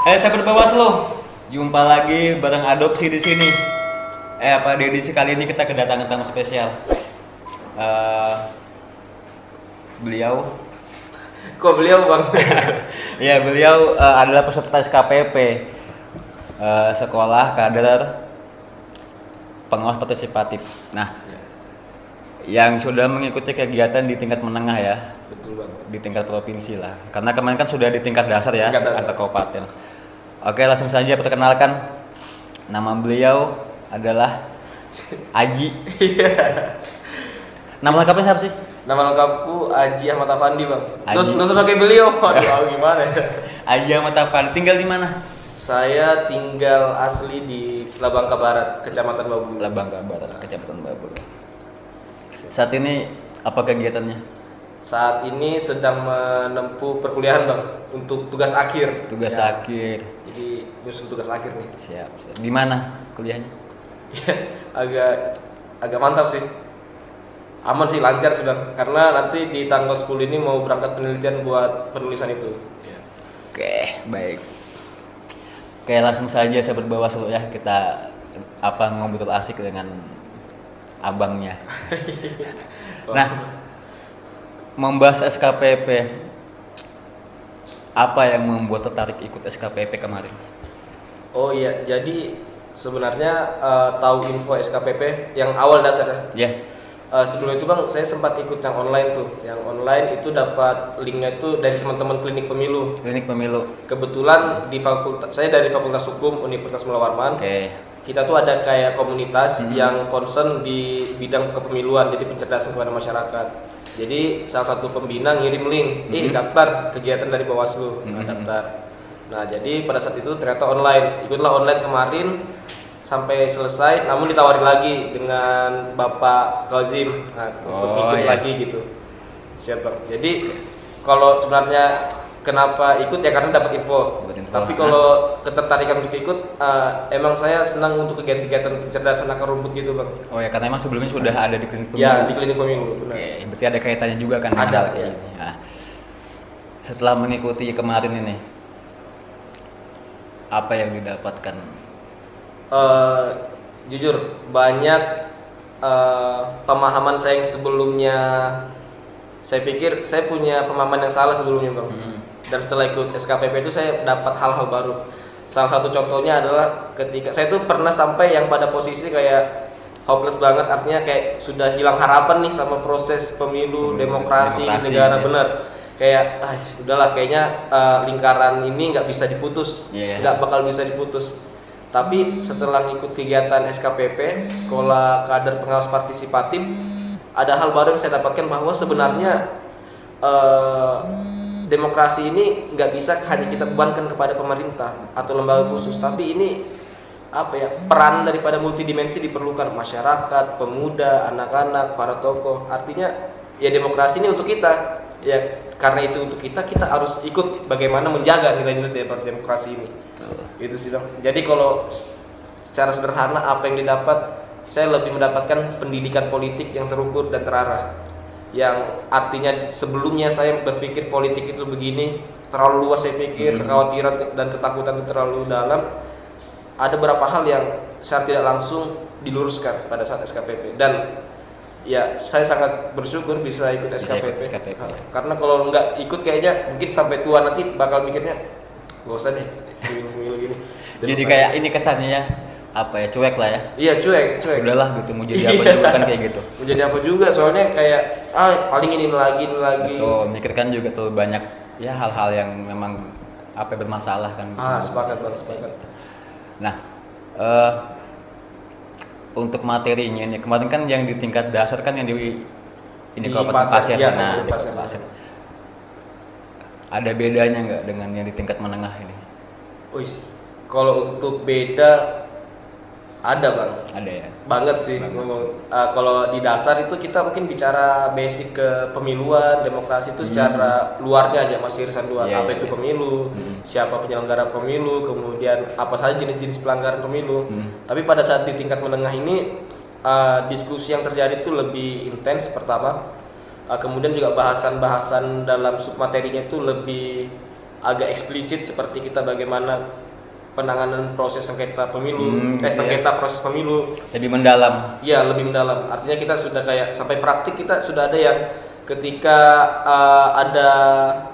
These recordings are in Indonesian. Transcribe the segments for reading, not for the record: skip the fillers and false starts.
Sahabat Bawaslu, jumpa lagi bareng Adopsi di sini. Pada edisi kali ini kita kedatangan tamu spesial. Beliau, Kok beliau bang? ya beliau adalah peserta SKPP, Sekolah Kader Pengawas Partisipatif. Nah, yang sudah mengikuti kegiatan di tingkat menengah ya, Betul bang. di tingkat provinsi lah. Karena kemarin kan sudah di tingkat dasar ya, Tingkat dasar. atau kabupaten. Oke, langsung saja perkenalkan. Nama beliau adalah Aji. Nama lengkapnya siapa sih? Nama lengkapku Aji Ahmad Afandi bang. Aji. Terus pakai beliau. Waduh, gimana ya? Aji Ahmad Afandi. Tinggal di mana? Saya tinggal asli di Labangka Barat, Kecamatan Babulu. Labangka Barat, Kecamatan Babur. Saat ini apa kegiatannya? Saat ini sedang menempuh perkuliahan bang untuk tugas akhir. Tugas Ya, akhir. Jadi nyusun tugas akhir nih. Siap. Di mana kuliahnya? agak mantap sih. Aman sih, lancar sudah. Karena nanti di tanggal 10 ini mau berangkat penelitian buat penulisan itu. Oke, baik. Oke, langsung saja saya Bawaslu ya, kita ngobrol asik dengan abangnya. Nah, membahas SKPP, apa yang membuat tertarik ikut SKPP kemarin? Oh iya, jadi sebenarnya tahu info SKPP yang awal dasarnya. Ya, Sebelum itu bang, saya sempat ikut yang online tuh. Yang online itu dapat linknya itu dari teman-teman klinik pemilu. klinik pemilu. Kebetulan di saya dari Fakultas Hukum Universitas Mula Warman. Oke, Kita tuh ada kayak komunitas yang concern di bidang kepemiluan, jadi pencerdasan kepada masyarakat. Jadi salah satu pembina ngirim link, daftar kegiatan dari Bawaslu, daftar. Nah jadi pada saat itu ternyata online, ikutlah online kemarin sampai selesai, namun ditawari lagi dengan Bapak Gazim, ikut iya. lagi gitu. Siap bang. Jadi kalau sebenarnya kenapa ikut ya karena dapat info. Tapi kalau ketertarikan untuk ikut, emang saya senang untuk kegiatan-kegiatan pencerdasan akar rumput gitu bang. Oh ya, karena emang sebelumnya sudah ada di klinik pemilu. Ya di klinik pemilu. Benar. Oke, berarti ada kaitannya juga kan dengan Ada, hal kayak ya. ini. Nah, setelah mengikuti kemarin ini, apa yang didapatkan? Jujur banyak pemahaman saya yang sebelumnya, saya pikir saya punya pemahaman yang salah sebelumnya bang. Dan setelah ikut SKPP itu saya dapat hal-hal baru. Salah satu contohnya adalah ketika saya tuh pernah sampai yang pada posisi kayak hopeless banget, artinya kayak sudah hilang harapan nih sama proses pemilu, demokrasi di negara, ya. bener. Kayak udahlah kayaknya lingkaran ini nggak bisa diputus, nggak bakal bisa diputus. Tapi setelah ngikut kegiatan SKPP, Sekolah Kader Pengawas Partisipatif, ada hal baru yang saya dapatkan bahwa sebenarnya demokrasi ini nggak bisa hanya kita bebankan kepada pemerintah atau lembaga khusus, tapi ini peran daripada multidimensi diperlukan, masyarakat, pemuda, anak-anak, para tokoh. Artinya ya demokrasi ini untuk kita. Ya karena itu untuk kita harus ikut bagaimana menjaga nilai-nilai daripada demokrasi ini. Itu sih dong. Jadi kalau secara sederhana apa yang didapat, saya lebih mendapatkan pendidikan politik yang terukur dan terarah. Yang artinya sebelumnya saya berpikir politik itu begini, terlalu luas saya pikir, kekhawatiran dan ketakutan itu terlalu dalam. Ada beberapa hal yang secara tidak langsung diluruskan pada saat SKPP, dan ya saya sangat bersyukur bisa ikut SKPP. Karena kalau nggak ikut kayaknya mungkin sampai tua nanti bakal mikirnya gak usah deh pemilu gini. Jadi kayak ini kesannya ya, cuek lah ya. Iya cuek. Sudahlah gitu, mau jadi apa juga kan kayak gitu. Mau jadi apa juga, soalnya kayak paling ini lagi. Betul, mikirkan juga tuh banyak ya hal-hal yang memang bermasalah kan. Sepakat. Nah, untuk materinya ini kemarin kan yang di tingkat dasar kan yang di Kabupaten Pasir. Ya, Nah, di Pasir. Ada bedanya nggak dengan yang di tingkat menengah ini? Kalau untuk beda ada bang. Ada ya. Banget sih ngomong. Kalau di dasar itu kita mungkin bicara basic ke pemiluan, demokrasi itu secara luarnya aja, masih irisan luar. Apa itu pemilu, siapa penyelenggara pemilu, kemudian apa saja jenis-jenis pelanggaran pemilu. Tapi pada saat di tingkat menengah ini diskusi yang terjadi itu lebih intens pertama. Kemudian juga bahasan-bahasan dalam submaterinya itu lebih agak eksplisit seperti kita bagaimana penanganan proses sengketa pemilu, gitu ya. sengketa proses pemilu. Lebih mendalam. Iya, lebih mendalam. Artinya kita sudah kayak sampai praktik, kita sudah ada yang ketika ada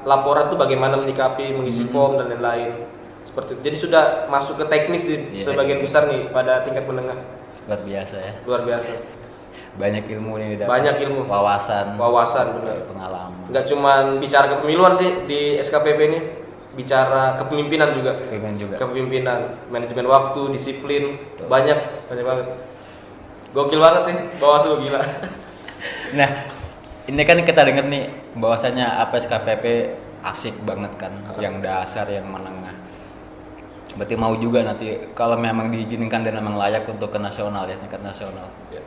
laporan tuh bagaimana menyikapi, mengisi form dan lain-lain. Seperti itu. Jadi sudah masuk ke teknis sih sebagian besar nih pada tingkat menengah. Luar biasa ya. Luar biasa. Banyak ilmu nih didapat. Banyak ilmu. Wawasan Benar. pengalaman. Nggak cuma bicara kepemiluan sih di SKPP ini, bicara kepemimpinan juga. Kepemimpinan, manajemen waktu, disiplin, banyak banget. Gokil banget sih, Bawaslu gila. Nah, ini kan kita dengar nih bahwasanya apa SKPP asik banget kan, yang dasar, yang menengah. Berarti mau juga nanti kalau memang diizinkan dan memang layak untuk ke nasional ya, tingkat nasional. Ya.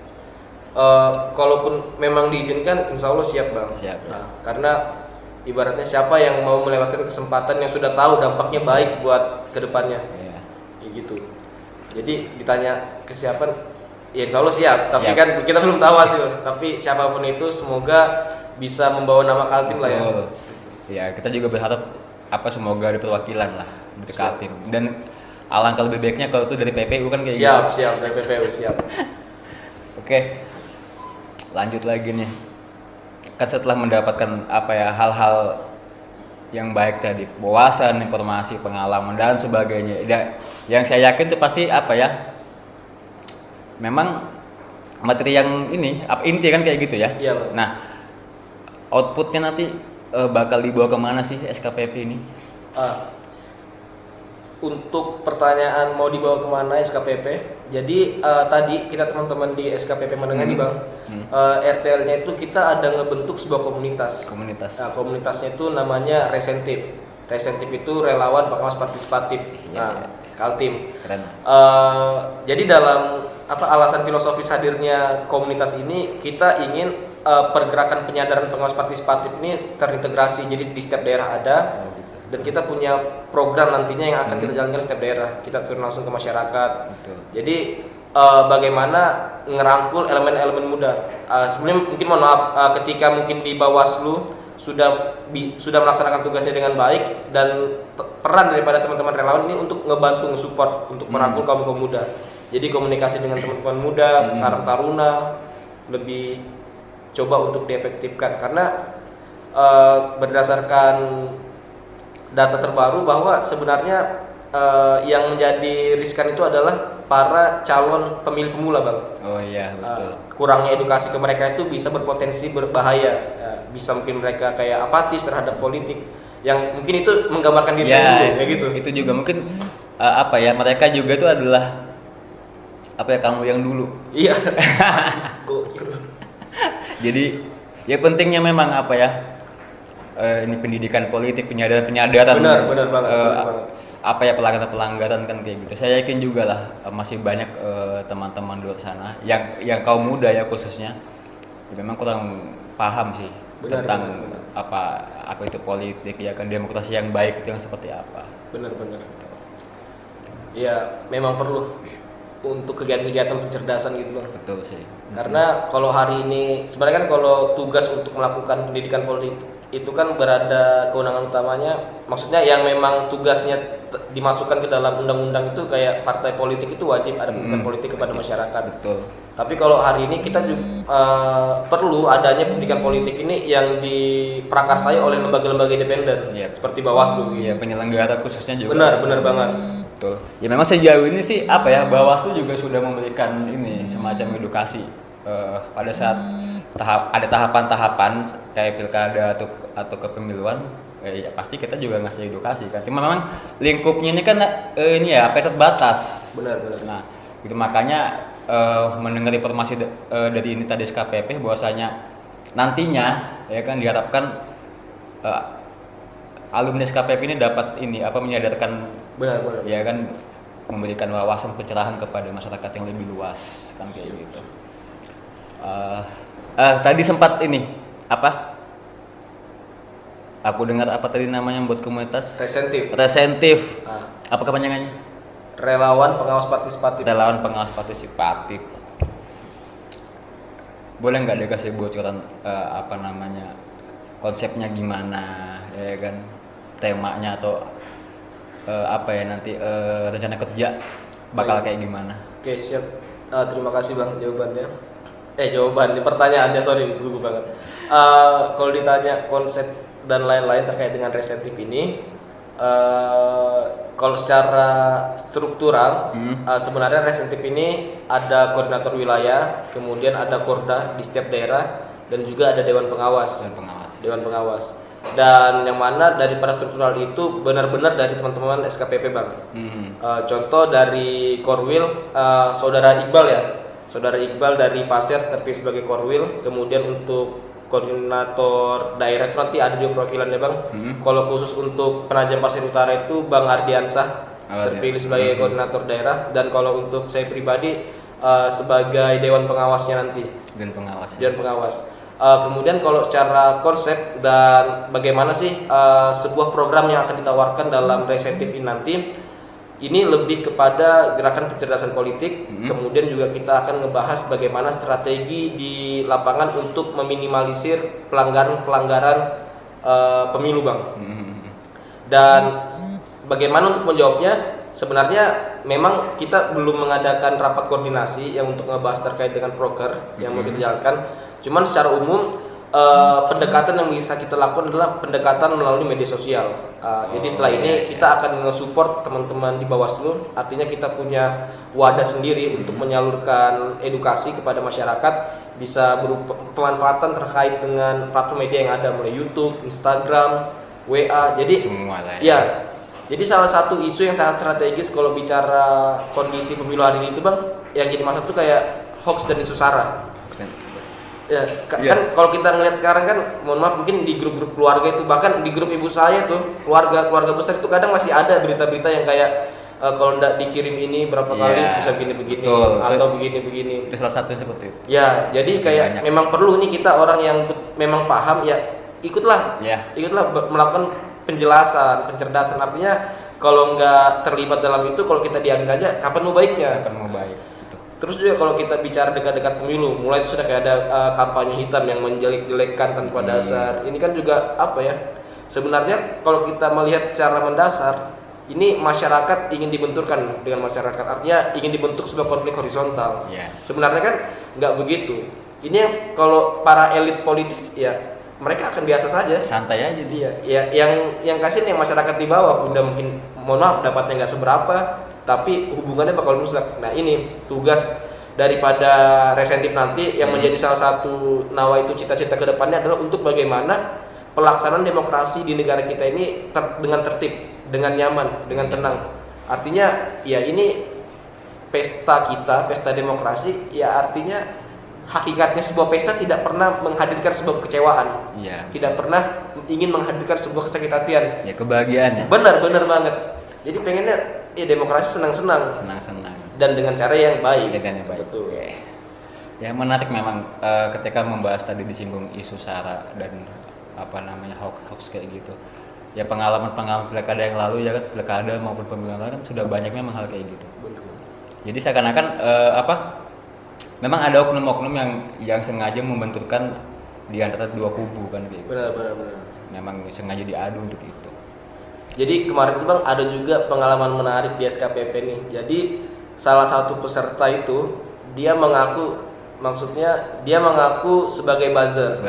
Kalaupun memang diizinkan, insya Allah siap bang. Siap. Nah, karena ibaratnya siapa yang mau melewatkan kesempatan yang sudah tahu dampaknya baik buat kedepannya, Iya. ya gitu. Jadi ditanya kesiapan, ya insya Allah siap. Tapi Siap. kan kita belum tahu hasil. Tapi siapapun itu semoga bisa membawa nama Kaltim lah ya. Betul. Ya, kita juga berharap semoga ada perwakilan lah dari Kaltim. Dan alangkah lebih baiknya kalau itu dari PPU kan kayak gitu. Siap dari PPU siap. Oke. Lanjut lagi nih. Kan setelah mendapatkan hal-hal yang baik tadi, wawasan, informasi, pengalaman dan sebagainya. Yang saya yakin itu pasti memang materi yang inti kan kayak gitu ya. Iya, Bang. Nah, outputnya nanti bakal dibawa kemana sih SKPP ini? Untuk pertanyaan mau dibawa kemana SKPP, jadi tadi kita teman-teman di SKPP Menengah nih bang, RTL-nya itu kita ada ngebentuk sebuah komunitas. Nah, komunitasnya itu namanya Resentif. Resentif itu relawan pengawas partisipatif. Kaltim. Keren. Jadi dalam alasan filosofis hadirnya komunitas ini, kita ingin pergerakan penyadaran pengawas partisipatif ini terintegrasi. Jadi di setiap daerah ada. Dan kita punya program nantinya yang akan kita jalankan di setiap daerah. Kita turun langsung ke masyarakat. Betul. Jadi bagaimana ngerangkul elemen-elemen muda. Sebelumnya mungkin mohon maaf, ketika mungkin di Bawaslu sudah melaksanakan tugasnya dengan baik, dan peran daripada teman-teman relawan ini untuk ngebantu, nge-support untuk merangkul kaum muda. Jadi komunikasi dengan teman-teman muda, Karang Taruna lebih coba untuk diefektifkan, karena berdasarkan data terbaru bahwa sebenarnya yang menjadi riskan itu adalah para calon pemilih pemula bang. Oh iya betul. Kurangnya edukasi ke mereka itu bisa berpotensi berbahaya. Bisa mungkin mereka kayak apatis terhadap politik, yang mungkin itu menggambarkan diri saya dulu kayak gitu. Itu juga mungkin mereka juga itu adalah kamu yang dulu. Iya. Jadi ya pentingnya memang ini pendidikan politik, penyadaran Benar banget. Pelanggaran kan kayak gitu. Saya yakin juga lah masih banyak teman-teman di luar sana yang kaum muda ya khususnya memang kurang paham sih tentang apa itu politik, ya kan, demokrasi yang baik itu yang seperti apa. Benar. Ya memang perlu untuk kegiatan-kegiatan pencerdasan gitu bang. Betul sih. Karena kalau hari ini sebenarnya kan kalau tugas untuk melakukan pendidikan politik itu kan berada kewenangan utamanya, maksudnya yang memang tugasnya dimasukkan ke dalam undang-undang itu kayak partai politik itu wajib ada pendidikan politik kepada masyarakat. Betul. Tapi kalau hari ini kita juga perlu adanya pendidikan politik ini yang diprakarsai oleh lembaga-lembaga independen, seperti Bawaslu. Iya, penyelenggara khususnya juga. Benar banget. Betul. Ya memang sejauh ini sih Bawaslu juga sudah memberikan semacam edukasi pada saat ada tahapan-tahapan kayak pilkada atau kepemiluan, ya pasti kita juga ngasih edukasi kan. Cuma memang lingkupnya ini kan terbatas. Benar. Nah, itu makanya mendengar informasi dari ini tadi SKPP bahwasanya nantinya ya kan diharapkan alumni SKPP ini dapat menyadarkan, benar. ya kan, memberikan wawasan pencerahan kepada masyarakat yang lebih luas kan kayak gitu. Tadi sempat aku dengar tadi namanya buat komunitas Resentif. Apa kepanjangannya? Relawan pengawas partisipatif. Boleh nggak dikasih bocoran konsepnya gimana, ya kan? temanya atau apa ya nanti rencana kerja bakal Baik. kayak gimana? Oke, siap. Terima kasih Bang jawabannya. Jawabannya pertanyaannya, sorry gugup banget. Kalau ditanya konsep dan lain-lain terkait dengan resentif ini, kalau secara struktural sebenarnya resentif ini ada koordinator wilayah, kemudian ada korda di setiap daerah, dan juga ada dewan pengawas. Dewan pengawas. Dan yang mana daripada struktural itu benar-benar dari teman-teman SKPP Bang. Contoh dari Korwil, saudara Iqbal ya, saudara Iqbal dari Pasir terpilih sebagai Korwil. Kemudian untuk koordinator daerah itu nanti ada juga perwakilannya Bang. Kalau khusus untuk Penajam Pasir Utara itu Bang Ardiansah terpilih sebagai koordinator daerah. Dan kalau untuk saya pribadi sebagai dewan pengawasnya nanti. Dewan pengawas. Kemudian kalau secara konsep dan bagaimana sih sebuah program yang akan ditawarkan dalam resentif ini nanti, ini lebih kepada gerakan kecerdasan politik. Kemudian juga kita akan ngebahas bagaimana strategi di lapangan untuk meminimalisir pelanggaran pemilu Bang. Dan bagaimana untuk menjawabnya, sebenarnya memang kita belum mengadakan rapat koordinasi yang untuk ngebahas terkait dengan proker yang mau kita jalankan. Cuman secara umum pendekatan yang bisa kita lakukan adalah pendekatan melalui media sosial. Jadi setelah ini kita akan nge-support teman-teman di Bawaslu. Artinya kita punya wadah sendiri untuk menyalurkan edukasi kepada masyarakat, bisa berupa pemanfaatan terkait dengan platform media yang ada, mulai YouTube, Instagram, WA. Jadi semua lah ya. Jadi salah satu isu yang sangat strategis kalau bicara kondisi pemilu hari ini itu Bang, yang jadi masalah tuh kayak hoax dan isu sara. Ya, kan kalau kita ngelihat sekarang kan, mohon maaf mungkin di grup-grup keluarga itu, bahkan di grup ibu saya tuh, keluarga besar itu kadang masih ada berita-berita yang kayak kalau ndak dikirim ini berapa kali bisa begini-begini atau begini-begini. Itu salah satu yang seperti itu. Ya, jadi masih kayak banyak. Memang perlu nih kita orang yang memang paham ya ikutlah melakukan penjelasan, pencerdasan. Artinya kalau nggak terlibat dalam itu, kalau kita diamin aja, kapan mau baiknya? Kapan mau baik? Terus juga kalau kita bicara dekat-dekat pemilu, mulai itu sudah kayak ada kampanye hitam yang menjelek-jelekkan tanpa dasar. Ini kan juga apa ya? Sebenarnya kalau kita melihat secara mendasar, ini masyarakat ingin dibenturkan dengan masyarakat. Artinya ingin dibentuk sebuah konflik horizontal. Sebenarnya kan nggak begitu. Ini yang kalau para elit politis ya mereka akan biasa saja. Santai aja dia. Ya, yang kasihan yang masyarakat di bawah udah mungkin mohon maaf dapatnya nggak seberapa, tapi hubungannya bakal rusak. Nah ini tugas daripada resentif nanti yang menjadi salah satu nawaitu cita-cita kedepannya adalah untuk bagaimana pelaksanaan demokrasi di negara kita ini dengan tertib, dengan nyaman, dengan tenang. Artinya ya ini pesta kita, pesta demokrasi, ya artinya hakikatnya sebuah pesta tidak pernah menghadirkan sebuah kekecewaan, tidak pernah ingin menghadirkan sebuah kesakit hatian. Ya kebahagiaan ya. Benar banget. Jadi pengennya ya demokrasi senang-senang dan dengan cara yang baik. Betul. Ya menarik memang ketika membahas tadi disinggung isu sara dan hoax kayak gitu. Ya pengalaman pilkada yang lalu ya kan, pilkada maupun pemilu lalu kan sudah banyak memang hal kayak gitu. Jadi seakan-akan memang ada oknum-oknum yang sengaja membenturkan di antara dua kubu kan gitu. Benar. Memang sengaja diadu untuk itu. Jadi kemarin itu Bang ada juga pengalaman menarik di SKPP nih. Jadi salah satu peserta itu dia mengaku sebagai buzzer.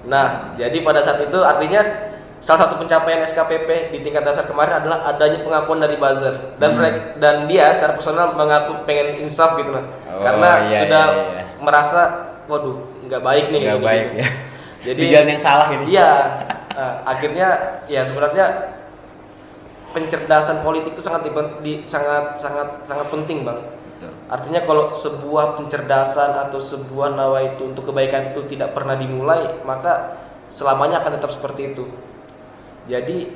Nah, jadi pada saat itu artinya salah satu pencapaian SKPP di tingkat dasar kemarin adalah adanya pengakuan dari buzzer dan dia secara personal mengaku pengen insaf gitu lah. Karena sudah merasa waduh nggak baik nih. Nggak baik ya. Jadi di jalan yang salah ini. Iya. Akhirnya ya sebenarnya pencerdasan politik itu sangat penting Bang. Betul. Artinya kalau sebuah pencerdasan atau sebuah nawaitu untuk kebaikan itu tidak pernah dimulai, maka selamanya akan tetap seperti itu. Jadi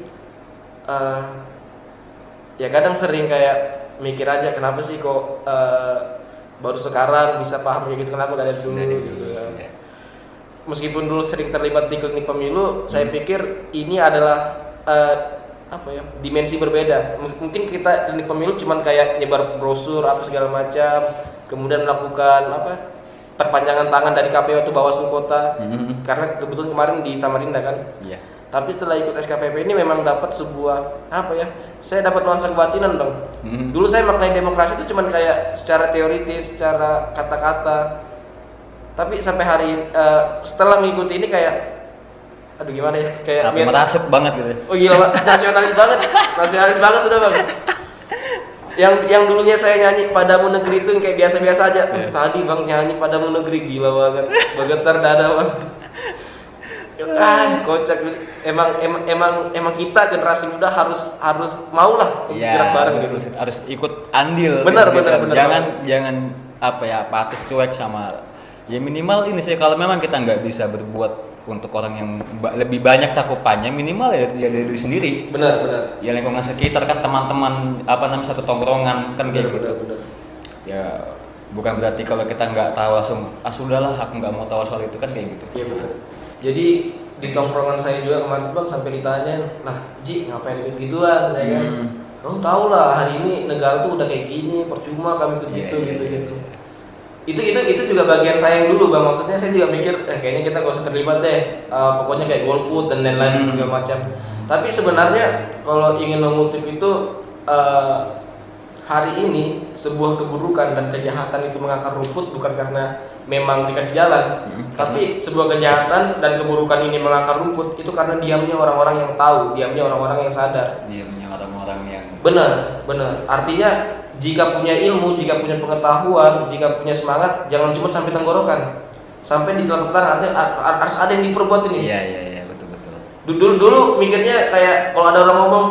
ya kadang sering kayak mikir aja kenapa sih kok baru sekarang bisa paham kayak gitu, kenapa gak dari dulu gitu. Meskipun dulu sering terlibat di klinik pemilu, saya pikir ini adalah dimensi berbeda. Mungkin kita klinik pemilu cuman kayak nyebar brosur apa segala macam, kemudian melakukan perpanjangan tangan dari KPU atau Bawaslu kota. Karena kebetulan kemarin di Samarinda kan. Tapi setelah ikut SKPP ini memang dapat sebuah apa ya? Saya dapat nuansa kebatinan, Bang. Dulu saya maknai demokrasi itu cuman kayak secara teoritis, secara kata-kata. Tapi sampai hari setelah mengikuti ini kayak aduh gimana ya? Kayak merasuk banget gitu. Oh gila, Pak. Nasionalis banget. Nasionalis banget sudah, Bang. Yang dulunya saya nyanyi Padamu Negeri itu yang kayak biasa-biasa aja. Tadi Bang nyanyi Padamu Negeri gila banget. Bergetar dada, Bang. Kocak. Emang kita generasi muda harus maulah gerak bareng betul, gitu. harus ikut andil. Benar. Jangan apa ya, apatis cuek sama, ya minimal ini sih, kalau memang kita nggak bisa berbuat untuk orang yang lebih banyak cakupannya, minimal ya dari diri sendiri. Benar. Ya lingkungan sekitar kan, teman-teman satu tongkrongan kan kayak gitu. Benar. Ya bukan berarti kalau kita nggak tahu langsung sudahlah aku nggak mau tahu soal itu kan kayak gitu. Iya benar. Jadi di tongkrongan saya juga kemarin Bang sampai ditanyain, "Nah, Ji, ngapain ikut gituan?" ya kan. Kamu tahu lah hari ini negara tuh udah kayak gini, percuma kami ikut gitu. Itu juga bagian saya yang dulu Bang, maksudnya saya juga mikir kayaknya kita gak usah terlibat deh, pokoknya kayak golput dan lain-lain segala macam. Tapi sebenarnya kalau ingin mengutip itu hari ini sebuah keburukan dan kejahatan itu mengakar rumput bukan karena memang dikasih jalan, tapi sebuah kejahatan dan keburukan ini mengakar rumput itu karena diamnya orang-orang yang tahu, diamnya orang-orang yang sadar. Diamnya orang-orang yang benar. Artinya jika punya ilmu, jika punya pengetahuan, jika punya semangat, jangan cuma sampai tenggorokan, sampai di telapak tangan. Artinya harus ada yang diperbuat ini. Iya, betul. Dulu mikirnya kayak kalau ada orang ngomong,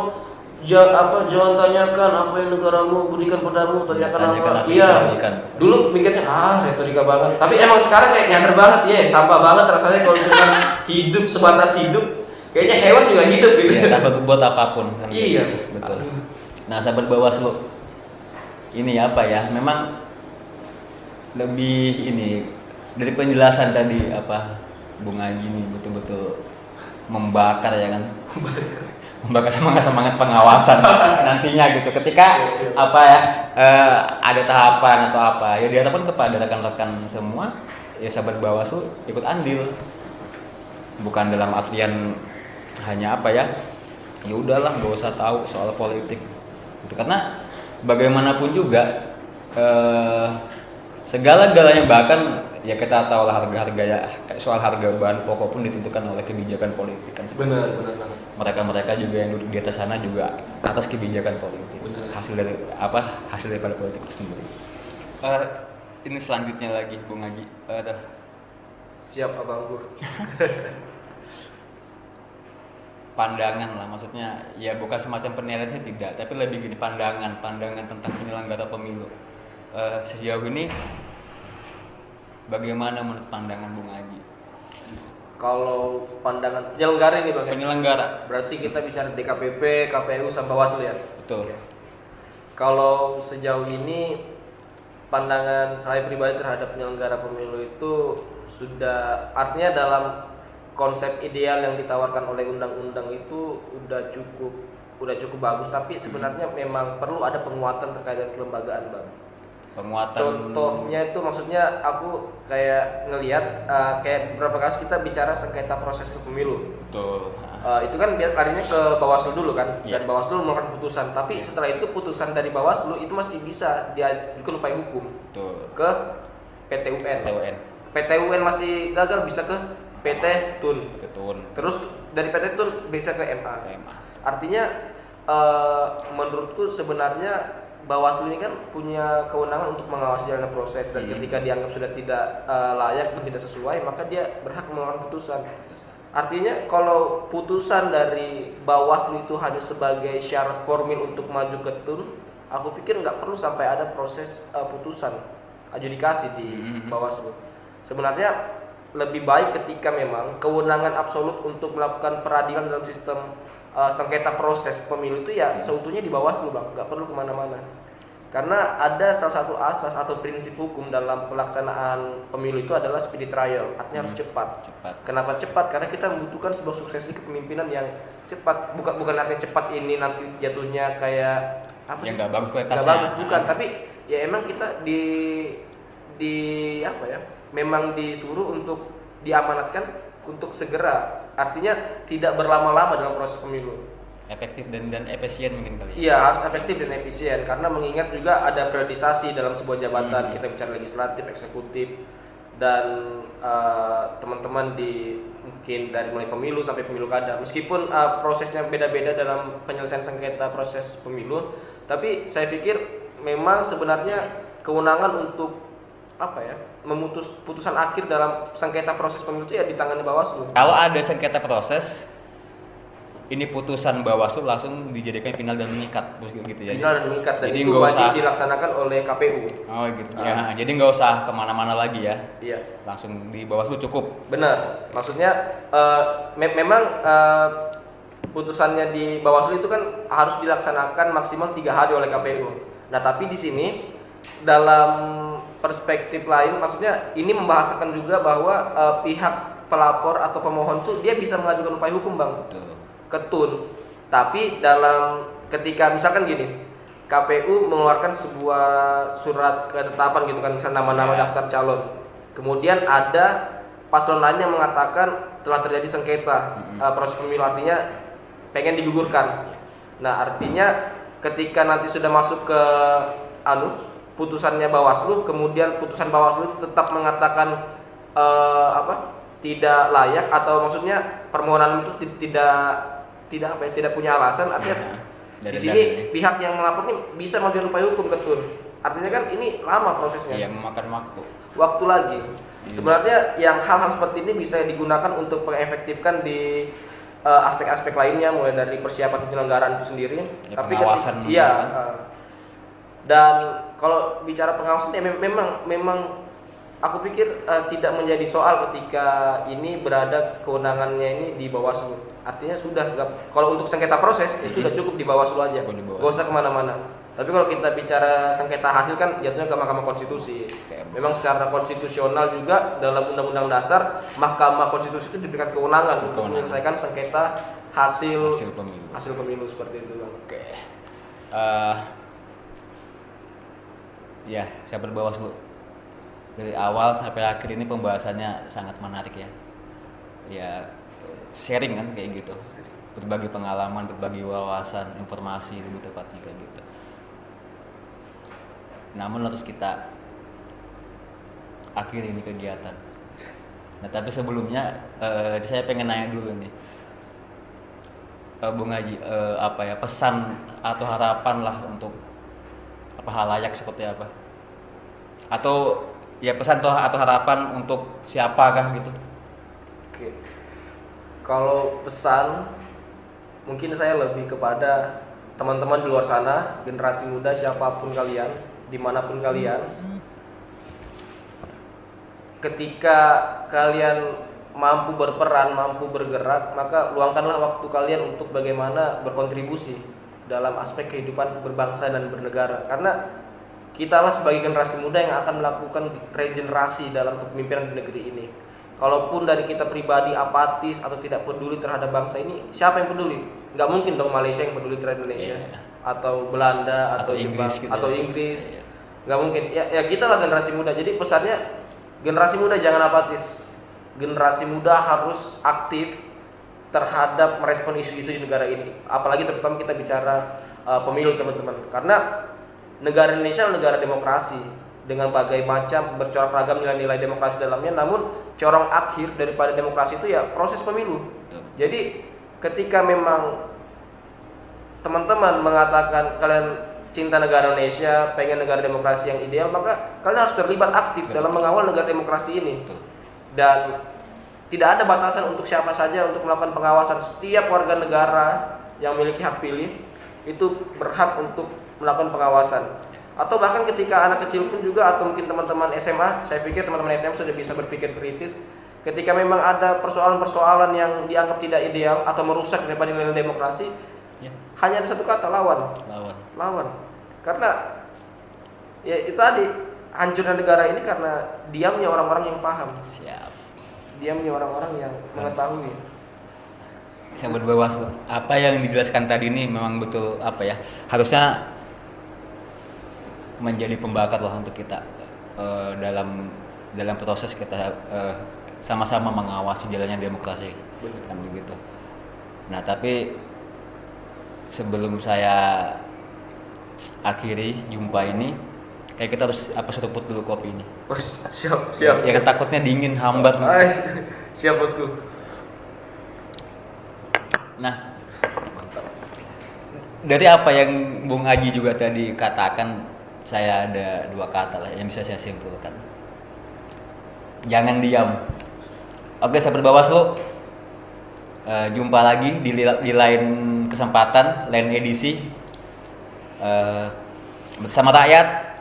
jangan tanyakan apa yang negaramu berikan padamu, tanyakan apa. Iya. Dulu mikirnya retorika banget. Tapi emang sekarang kayak nyadar banget ya, sampah banget rasanya kalau misalkan hidup sebatas hidup. Kayaknya hewan juga hidup gitu. Iya, tanpa berbuat apapun kan. Iya, betul. Nah, sahabat Bawaslu, ini apa ya? Memang lebih ini dari penjelasan tadi Bung Haji ini betul-betul membakar ya kan. Membakar semangat pengawasan nantinya gitu. Ketika ada tahapan atau apa, ya diharapkan kepada rekan-rekan semua, ya sahabat Bawaslu ikut andil. Bukan dalam artian hanya ya udahlah nggak usah tahu soal politik. Itu karena bagaimanapun juga segala-galanya, bahkan ya kita tahu lah soal harga bahan pokok pun ditentukan oleh kebijakan politik kan. Benar. Mereka juga yang duduk di atas sana juga atas kebijakan politik. Benar. Hasil daripada politik itu sendiri. Ini selanjutnya lagi Bung Haji. Siap Abangku. Pandangan lah, maksudnya ya bukan semacam penilaian sih, tidak, tapi lebih gini, pandangan tentang penyelenggara pemilu sejauh ini bagaimana menurut pandangan Bung Haji? Kalau pandangan penyelenggara ini Bang, penyelenggara berarti kita bicara DKPP, KPU sampai Bawaslu ya. Betul. Kalau sejauh ini pandangan saya pribadi terhadap penyelenggara pemilu itu sudah, artinya dalam konsep ideal yang ditawarkan oleh undang-undang itu udah cukup bagus, tapi sebenarnya memang perlu ada penguatan terkait dengan kelembagaan Bang. Contohnya itu maksudnya aku kayak ngelihat kayak beberapa kasus kita bicara sengketa proses pemilu. Betul. Itu kan dia larinya ke Bawaslu dulu kan, dan Bawaslu mengeluarkan putusan, tapi setelah itu putusan dari Bawaslu itu masih bisa diajukan upaya hukum. Betul. Ke PT UN masih gagal, bisa ke PT Tun. Terus dari PT Tun bisa ke MA. Artinya menurutku sebenarnya Bawaslu ini kan punya kewenangan untuk mengawasi jalannya proses, dan ketika dianggap sudah tidak layak dan tidak sesuai, maka dia berhak mengeluarkan putusan. Artinya kalau putusan dari Bawaslu itu hanya sebagai syarat formil untuk maju ke Tun, aku pikir nggak perlu sampai ada proses putusan adjudikasi di Bawaslu. Sebenarnya lebih baik ketika memang kewenangan absolut untuk melakukan peradilan dalam sistem sengketa proses pemilu itu ya seutuhnya di Bawaslu Bang, nggak perlu kemana-mana. Karena ada salah satu asas atau prinsip hukum dalam pelaksanaan pemilu itu adalah speedy trial, artinya harus cepat. Kenapa cepat? Karena kita membutuhkan sebuah suksesi kepemimpinan yang cepat. Bukan artinya cepat ini nanti jatuhnya kayak apa sih? Yang nggak bagus kualitasnya. Nggak bagus, bukan. Tapi ya emang kita memang disuruh untuk diamanatkan untuk segera, artinya tidak berlama-lama dalam proses pemilu. Efektif dan efisien mungkin kali ya. Iya, harus efektif dan efisien karena mengingat juga ada periodisasi dalam sebuah jabatan. Kita bicara legislatif, eksekutif, dan teman-teman di mungkin dari mulai pemilu sampai pemilu kada. Meskipun prosesnya beda-beda dalam penyelesaian sengketa proses pemilu, tapi saya pikir memang sebenarnya kewenangan untuk memutus putusan akhir dalam sengketa proses pemilu itu ya di tangan Bawaslu. Kalau ada sengketa proses, ini putusan Bawaslu langsung dijadikan final dan mengikat, gitu ya. Final dan mengikat, dan jadi itu wajib dilaksanakan oleh KPU. Oh gitu. Ya, jadi nggak usah kemana-mana lagi ya. Iya. Langsung di Bawaslu cukup. Benar. Maksudnya memang putusannya di Bawaslu itu kan harus dilaksanakan maksimal 3 hari oleh KPU. Nah, tapi di sini dalam perspektif lain, maksudnya ini membahasakan juga bahwa pihak pelapor atau pemohon tuh dia bisa mengajukan upaya hukum, Bang. Betul. Ketun. Tapi dalam ketika misalkan gini, KPU mengeluarkan sebuah surat ketetapan gitu kan, misalnya nama-nama daftar calon. Kemudian ada paslon lain yang mengatakan telah terjadi sengketa proses pemilu, artinya pengen digugurkan. Nah, artinya ketika nanti sudah masuk ke putusannya Bawaslu, kemudian putusan Bawaslu tetap mengatakan tidak layak, atau maksudnya permohonan itu tidak punya alasan, artinya di sini pihak yang melapor ini bisa mengajukan upaya hukum, Ketun. Artinya kan ini lama prosesnya. Iya, memakan Waktu lagi. Sebenarnya yang hal-hal seperti ini bisa digunakan untuk mengefektifkan di aspek-aspek lainnya, mulai dari persiapan penyelenggaraan itu sendiri. Ya, tapi pengawasan. Dan kalau bicara pengawasan ya memang aku pikir tidak menjadi soal ketika ini berada kewenangannya ini di Bawaslu. Artinya sudah kalau untuk sengketa proses sudah cukup di Bawaslu aja, nggak usah kemana-mana. Tapi kalau kita bicara sengketa hasil kan jatuhnya ke Mahkamah Konstitusi. Memang secara konstitusional juga dalam Undang-Undang Dasar Mahkamah Konstitusi itu diberikan kewenangan untuk menyelesaikan sengketa hasil pemilu seperti itu, Bang. Oke. Ya, saya Bawaslu. Dari awal sampai akhir ini pembahasannya sangat menarik ya. Ya, sharing kan kayak gitu. Berbagi pengalaman, berbagi wawasan, informasi lebih tepatnya kayak gitu. Namun harus kita akhiri ini kegiatan. Nah, tapi sebelumnya saya pengen nanya dulu nih, Bung Haji, pesan atau harapan lah untuk halayak seperti apa? Atau ya pesan atau harapan untuk siapakah gitu? Oke. Kalau pesan mungkin saya lebih kepada teman-teman di luar sana, generasi muda siapapun kalian, dimanapun kalian, ketika kalian mampu berperan, mampu bergerak, maka luangkanlah waktu kalian untuk bagaimana berkontribusi dalam aspek kehidupan berbangsa dan bernegara. Karena kitalah sebagai generasi muda yang akan melakukan regenerasi dalam kepemimpinan di negeri ini. Kalaupun dari kita pribadi apatis atau tidak peduli terhadap bangsa ini, siapa yang peduli? Nggak mungkin dong Malaysia yang peduli terhadap Indonesia, atau Belanda atau Jepang Inggris gitu, atau Inggris. Nggak mungkin. Ya kita lah generasi muda. Jadi pesannya, generasi muda jangan apatis. Generasi muda harus aktif terhadap merespon isu-isu di negara ini. Apalagi terutama kita bicara pemilu, teman-teman. Karena negara Indonesia adalah negara demokrasi dengan berbagai macam bercorak ragam nilai-nilai demokrasi dalamnya. Namun corong akhir daripada demokrasi itu ya proses pemilu. Jadi ketika memang teman-teman mengatakan kalian cinta negara Indonesia, pengen negara demokrasi yang ideal, maka kalian harus terlibat aktif dalam mengawal negara demokrasi ini. Dan tidak ada batasan untuk siapa saja untuk melakukan pengawasan. Setiap warga negara yang memiliki hak pilih itu berhak untuk melakukan pengawasan. Atau bahkan ketika anak kecil pun juga, atau mungkin teman-teman SMA, saya pikir teman-teman SMA sudah bisa berpikir kritis. Ketika memang ada persoalan-persoalan yang dianggap tidak ideal atau merusak daripada nilai demokrasi, hanya ada satu kata, lawan. Karena ya itu tadi, hancurnya negara ini karena diamnya orang-orang yang paham. Diamnya orang-orang yang mengetahui. Sahabat Bawaslu, apa yang dijelaskan tadi ini memang betul harusnya menjadi pembakar lah untuk kita dalam proses kita sama-sama mengawasi jalannya demokrasi. Kan begitu. Nah, tapi sebelum saya akhiri jumpa ini, kayak kita harus seruput dulu kopi ini. Oh, siap. Ya kan takutnya dingin hambar. Siap bosku. Nah, dari apa yang Bung Haji juga tadi katakan, saya ada 2 kata lah yang bisa saya simpulkan. Jangan diam. Oke, sahabat Bawaslu, jumpa lagi di lain kesempatan, lain edisi bersama rakyat.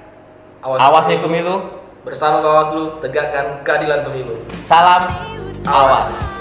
Awasi pemilu. Bersama Bawaslu tegakkan keadilan pemilu. Salam awas.